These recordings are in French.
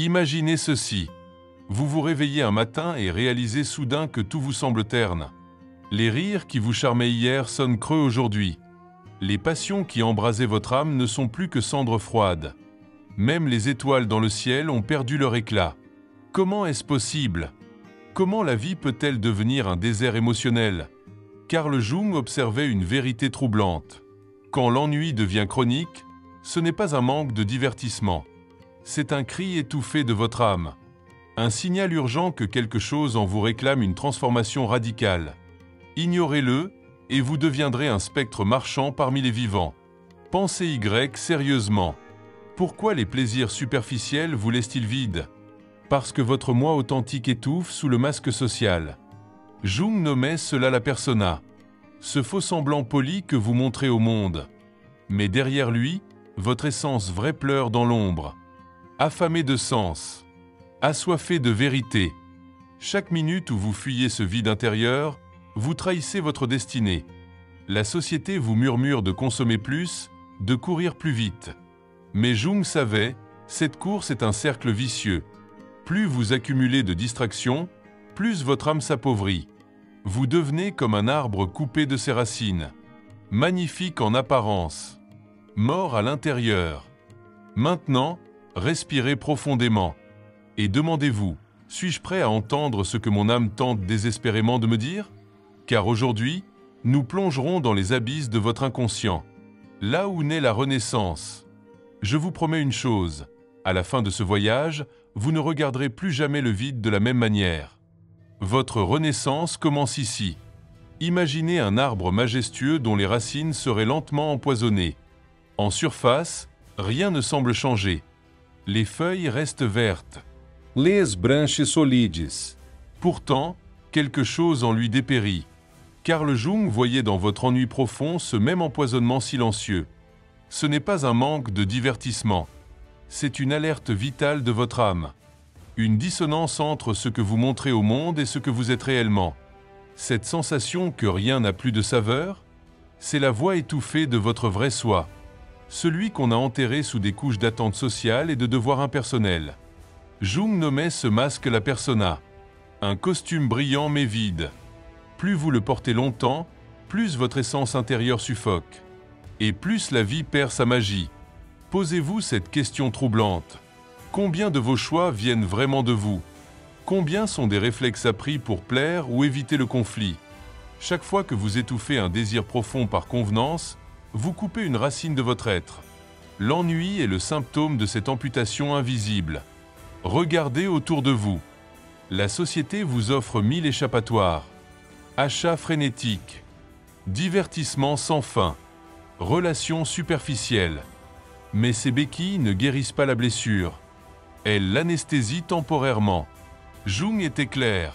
Imaginez ceci. Vous vous réveillez un matin et réalisez soudain que tout vous semble terne. Les rires qui vous charmaient hier sonnent creux aujourd'hui. Les passions qui embrasaient votre âme ne sont plus que cendres froides. Même les étoiles dans le ciel ont perdu leur éclat. Comment est-ce possible? Comment la vie peut-elle devenir un désert émotionnel? Carl Jung observait une vérité troublante. Quand l'ennui devient chronique, ce n'est pas un manque de divertissement. C'est un cri étouffé de votre âme. Un signal urgent que quelque chose en vous réclame une transformation radicale. Ignorez-le et vous deviendrez un spectre marchand parmi les vivants. Pensez Y sérieusement. Pourquoi les plaisirs superficiels vous laissent-ils vides? Parce que votre moi authentique étouffe sous le masque social. Jung nommait cela la persona, ce faux semblant poli que vous montrez au monde. Mais derrière lui, votre essence vraie pleure dans l'ombre. Affamé de sens, assoiffé de vérité. Chaque minute où vous fuyez ce vide intérieur, vous trahissez votre destinée. La société vous murmure de consommer plus, de courir plus vite. Mais Jung savait, cette course est un cercle vicieux. Plus vous accumulez de distractions, plus votre âme s'appauvrit. Vous devenez comme un arbre coupé de ses racines. Magnifique en apparence, mort à l'intérieur. Maintenant, respirez profondément. Et demandez-vous, suis-je prêt à entendre ce que mon âme tente désespérément de me dire? Car aujourd'hui, nous plongerons dans les abysses de votre inconscient. Là où naît la renaissance. Je vous promets une chose, à la fin de ce voyage, vous ne regarderez plus jamais le vide de la même manière. Votre renaissance commence ici. Imaginez un arbre majestueux dont les racines seraient lentement empoisonnées. En surface, rien ne semble changer. Les feuilles restent vertes. Les branches solides. Pourtant, quelque chose en lui dépérit. Carl Jung voyait dans votre ennui profond ce même empoisonnement silencieux. Ce n'est pas un manque de divertissement. C'est une alerte vitale de votre âme. Une dissonance entre ce que vous montrez au monde et ce que vous êtes réellement. Cette sensation que rien n'a plus de saveur, c'est la voix étouffée de votre vrai soi. Celui qu'on a enterré sous des couches d'attente sociale et de devoirs impersonnels. Jung nommait ce masque la persona. Un costume brillant mais vide. Plus vous le portez longtemps, plus votre essence intérieure suffoque. Et plus la vie perd sa magie. Posez-vous cette question troublante. Combien de vos choix viennent vraiment de vous? Combien sont des réflexes appris pour plaire ou éviter le conflit? Chaque fois que vous étouffez un désir profond par convenance, vous coupez une racine de votre être. L'ennui est le symptôme de cette amputation invisible. Regardez autour de vous. La société vous offre 1000 échappatoires. Achats frénétiques. Divertissements sans fin. Relations superficielles. Mais ces béquilles ne guérissent pas la blessure. Elles l'aneस्थésient temporairement. Jung était clair.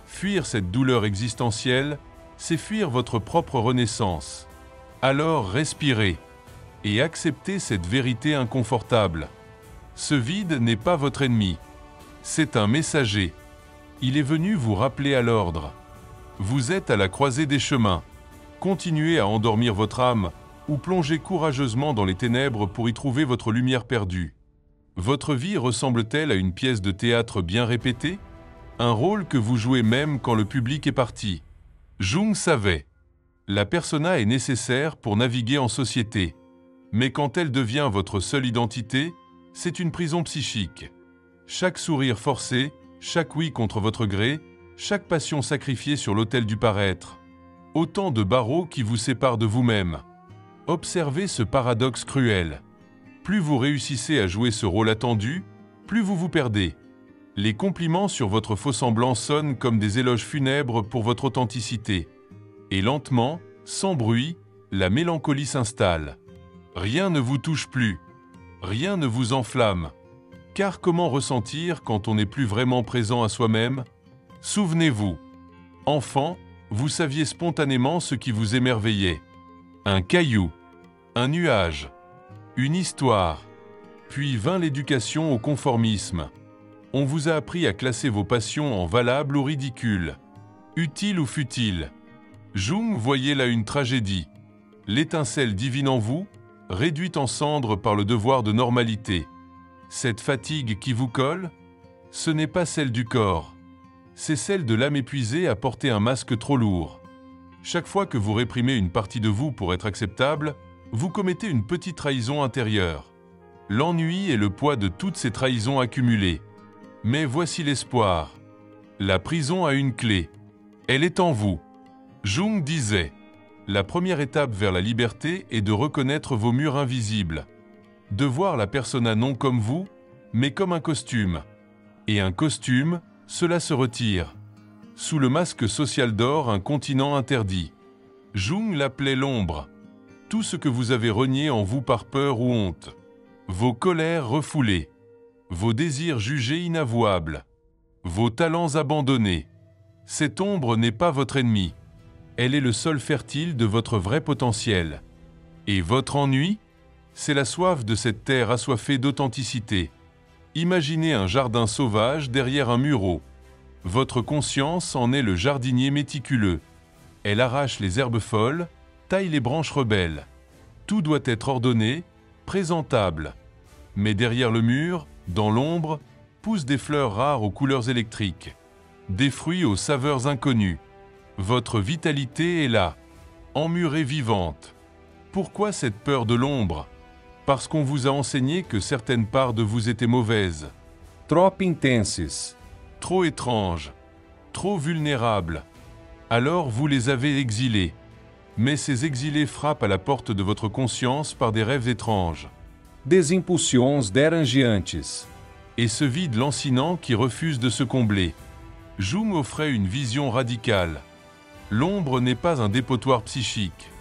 Fuir cette douleur existentielle, c'est fuir votre propre renaissance. Alors respirez et acceptez cette vérité inconfortable. Ce vide n'est pas votre ennemi. C'est un messager. Il est venu vous rappeler à l'ordre. Vous êtes à la croisée des chemins. Continuez à endormir votre âme ou plongez courageusement dans les ténèbres pour y trouver votre lumière perdue. Votre vie ressemble-t-elle à une pièce de théâtre bien répétée? Un rôle que vous jouez même quand le public est parti? Jung savait. La persona est nécessaire pour naviguer en société. Mais quand elle devient votre seule identité, c'est une prison psychique. Chaque sourire forcé, chaque oui contre votre gré, chaque passion sacrifiée sur l'autel du paraître. Autant de barreaux qui vous séparent de vous-même. Observez ce paradoxe cruel. Plus vous réussissez à jouer ce rôle attendu, plus vous vous perdez. Les compliments sur votre faux-semblant sonnent comme des éloges funèbres pour votre authenticité. Et lentement, sans bruit, la mélancolie s'installe. Rien ne vous touche plus. Rien ne vous enflamme. Car comment ressentir quand on n'est plus vraiment présent à soi-même? Souvenez-vous. Enfant, vous saviez spontanément ce qui vous émerveillait. Un caillou, un nuage, une histoire, puis vint l'éducation au conformisme. On vous a appris à classer vos passions en valables ou ridicules, utiles ou futiles. Jung voyait là une tragédie. L'étincelle divine en vous, réduite en cendres par le devoir de normalité. Cette fatigue qui vous colle, ce n'est pas celle du corps. C'est celle de l'âme épuisée à porter un masque trop lourd. Chaque fois que vous réprimez une partie de vous pour être acceptable, vous commettez une petite trahison intérieure. L'ennui est le poids de toutes ces trahisons accumulées. Mais voici l'espoir. La prison a une clé. Elle est en vous. Jung disait, « La première étape vers la liberté est de reconnaître vos murs invisibles, de voir la persona non comme vous, mais comme un costume. Et un costume, cela se retire. Sous le masque social d'or, un continent interdit. Jung l'appelait l'ombre. Tout ce que vous avez renié en vous par peur ou honte. Vos colères refoulées. Vos désirs jugés inavouables. Vos talents abandonnés. Cette ombre n'est pas votre ennemi. Elle est le sol fertile de votre vrai potentiel. Et votre ennui, c'est la soif de cette terre assoiffée d'authenticité. Imaginez un jardin sauvage derrière un mur haut. Votre conscience en est le jardinier méticuleux. Elle arrache les herbes folles, taille les branches rebelles. Tout doit être ordonné, présentable. Mais derrière le mur, dans l'ombre, poussent des fleurs rares aux couleurs électriques, des fruits aux saveurs inconnues. Votre vitalité est là, emmurée vivante. Pourquoi cette peur de l'ombre? Parce qu'on vous a enseigné que certaines parts de vous étaient mauvaises. Trop intenses. Trop étranges, trop vulnérables. Alors vous les avez exilés. Mais ces exilés frappent à la porte de votre conscience par des rêves étranges. Des impulsions dérangeantes. Et ce vide lancinant qui refuse de se combler. Jung offrait une vision radicale. L'ombre n'est pas un dépotoir psychique.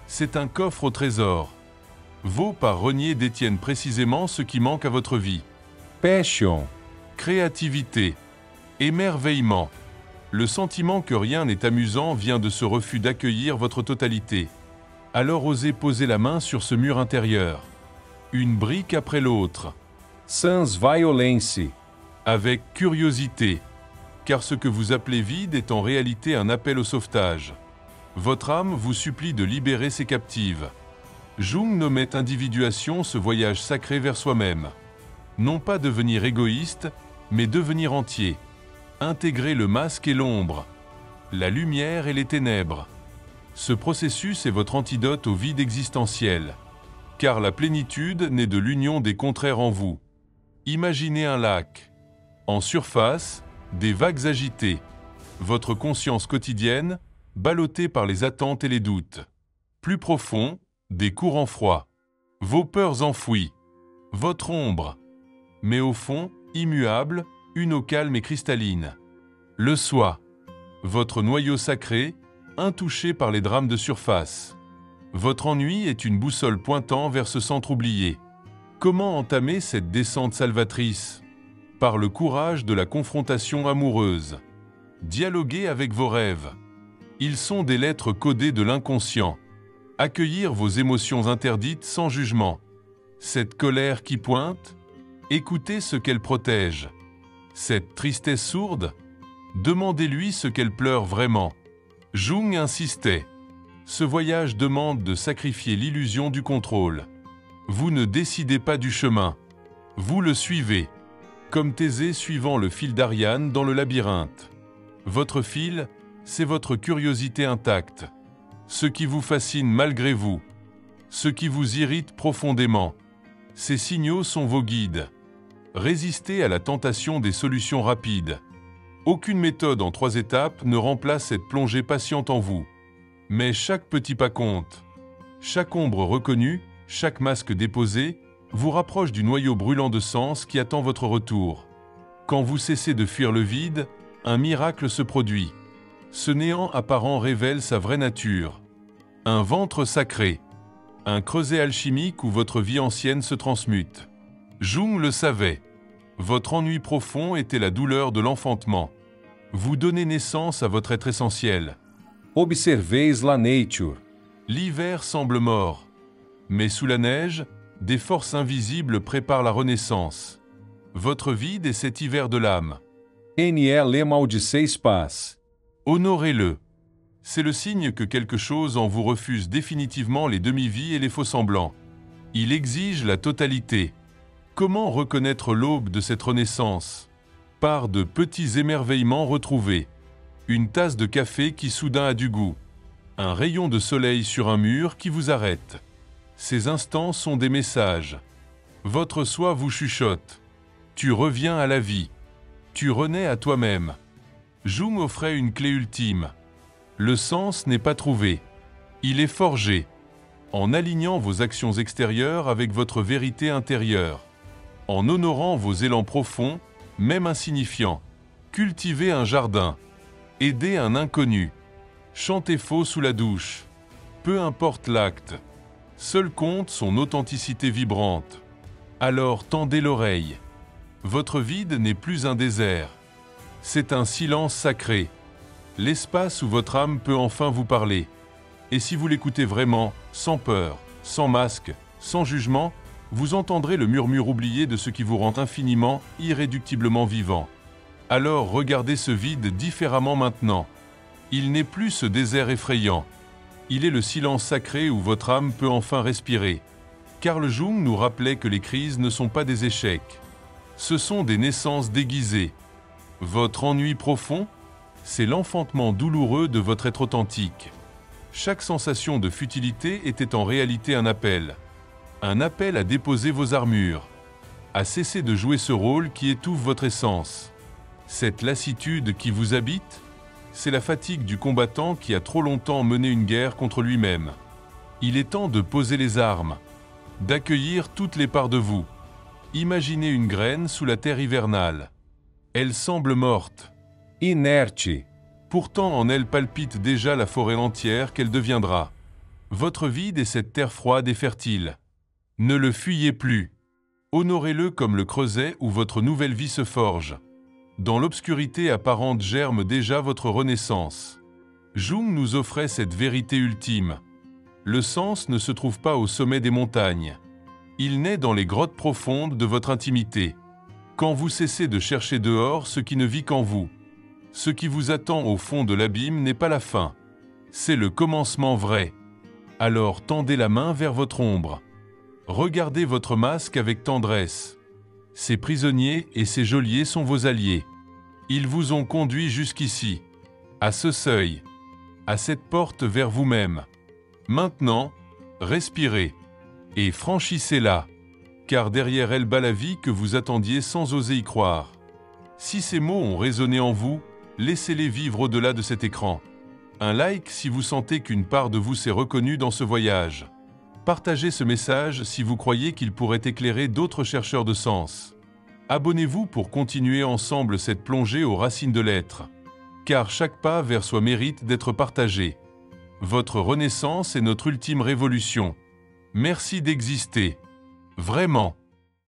C'est un coffre au trésor. Vos par renier détiennent précisément ce qui manque à votre vie. Passion. Créativité. Émerveillement. Le sentiment que rien n'est amusant vient de ce refus d'accueillir votre totalité. Alors osez poser la main sur ce mur intérieur. Une brique après l'autre. Sans violence. Avec curiosité. Car ce que vous appelez vide est en réalité un appel au sauvetage. Votre âme vous supplie de libérer ses captives. Jung nommait individuation ce voyage sacré vers soi-même. Non pas devenir égoïste, mais devenir entier. Intégrer le masque et l'ombre, la lumière et les ténèbres. Ce processus est votre antidote au vide existentiel. Car la plénitude naît de l'union des contraires en vous. Imaginez un lac. En surface, des vagues agitées. Votre conscience quotidienne, ballottée par les attentes et les doutes. Plus profond, des courants froids. Vos peurs enfouies. Votre ombre. Mais au fond, immuable, une eau calme et cristalline. Le soi. Votre noyau sacré, intouché par les drames de surface. Votre ennui est une boussole pointant vers ce centre oublié. Comment entamer cette descente salvatrice? Par le courage de la confrontation amoureuse. Dialoguer avec vos rêves. Ils sont des lettres codées de l'inconscient. Accueillir vos émotions interdites sans jugement. Cette colère qui pointe, écoutez ce qu'elle protège. Cette tristesse sourde, demandez-lui ce qu'elle pleure vraiment. Jung insistait. Ce voyage demande de sacrifier l'illusion du contrôle. Vous ne décidez pas du chemin. Vous le suivez. Comme Thésée suivant le fil d'Ariane dans le labyrinthe. Votre fil, c'est votre curiosité intacte. Ce qui vous fascine malgré vous. Ce qui vous irrite profondément. Ces signaux sont vos guides. Résistez à la tentation des solutions rapides. Aucune méthode en 3 étapes ne remplace cette plongée patiente en vous. Mais chaque petit pas compte. Chaque ombre reconnue, chaque masque déposé, vous rapproche du noyau brûlant de sens qui attend votre retour. Quand vous cessez de fuir le vide, un miracle se produit. Ce néant apparent révèle sa vraie nature. Un ventre sacré. Un creuset alchimique où votre vie ancienne se transmute. Jung le savait. Votre ennui profond était la douleur de l'enfantement. Vous donnez naissance à votre être essentiel. Observeis la nature. L'hiver semble mort. Mais sous la neige, des forces invisibles préparent la renaissance. Votre vide est cet hiver de l'âme. Ne maldiceis paz. Honorez-le. C'est le signe que quelque chose en vous refuse définitivement les demi-vies et les faux-semblants. Il exige la totalité. Comment reconnaître l'aube de cette renaissance? Par de petits émerveillements retrouvés. Une tasse de café qui soudain a du goût. Un rayon de soleil sur un mur qui vous arrête. Ces instants sont des messages. Votre soi vous chuchote. Tu reviens à la vie. Tu renais à toi-même. Jung offrait une clé ultime. Le sens n'est pas trouvé. Il est forgé. En alignant vos actions extérieures avec votre vérité intérieure. En honorant vos élans profonds, même insignifiants. Cultivez un jardin. Aidez un inconnu. Chantez faux sous la douche. Peu importe l'acte. Seul compte son authenticité vibrante. Alors tendez l'oreille. Votre vide n'est plus un désert. C'est un silence sacré. L'espace où votre âme peut enfin vous parler. Et si vous l'écoutez vraiment, sans peur, sans masque, sans jugement, vous entendrez le murmure oublié de ce qui vous rend infiniment, irréductiblement vivant. Alors regardez ce vide différemment maintenant. Il n'est plus ce désert effrayant. Il est le silence sacré où votre âme peut enfin respirer. Carl Jung nous rappelait que les crises ne sont pas des échecs. Ce sont des naissances déguisées. Votre ennui profond, c'est l'enfantement douloureux de votre être authentique. Chaque sensation de futilité était en réalité un appel. Un appel à déposer vos armures, à cesser de jouer ce rôle qui étouffe votre essence. Cette lassitude qui vous habite, c'est la fatigue du combattant qui a trop longtemps mené une guerre contre lui-même. Il est temps de poser les armes, d'accueillir toutes les parts de vous. Imaginez une graine sous la terre hivernale. Elle semble morte, inerte. Pourtant en elle palpite déjà la forêt entière qu'elle deviendra. Votre vide est cette terre froide et fertile. Ne le fuyez plus. Honorez-le comme le creuset où votre nouvelle vie se forge. Dans l'obscurité apparente germe déjà votre renaissance. Jung nous offrait cette vérité ultime. Le sens ne se trouve pas au sommet des montagnes. Il naît dans les grottes profondes de votre intimité. Quand vous cessez de chercher dehors ce qui ne vit qu'en vous. Ce qui vous attend au fond de l'abîme n'est pas la fin. C'est le commencement vrai. Alors tendez la main vers votre ombre. Regardez votre masque avec tendresse. Ces prisonniers et ces geôliers sont vos alliés. Ils vous ont conduit jusqu'ici, à ce seuil, à cette porte vers vous-même. Maintenant, respirez et franchissez-la, car derrière elle bat la vie que vous attendiez sans oser y croire. Si ces mots ont résonné en vous, laissez-les vivre au-delà de cet écran. Un like si vous sentez qu'une part de vous s'est reconnue dans ce voyage. Partagez ce message si vous croyez qu'il pourrait éclairer d'autres chercheurs de sens. Abonnez-vous pour continuer ensemble cette plongée aux racines de l'être. Car chaque pas vers soi mérite d'être partagé. Votre renaissance est notre ultime révolution. Merci d'exister. Vraiment.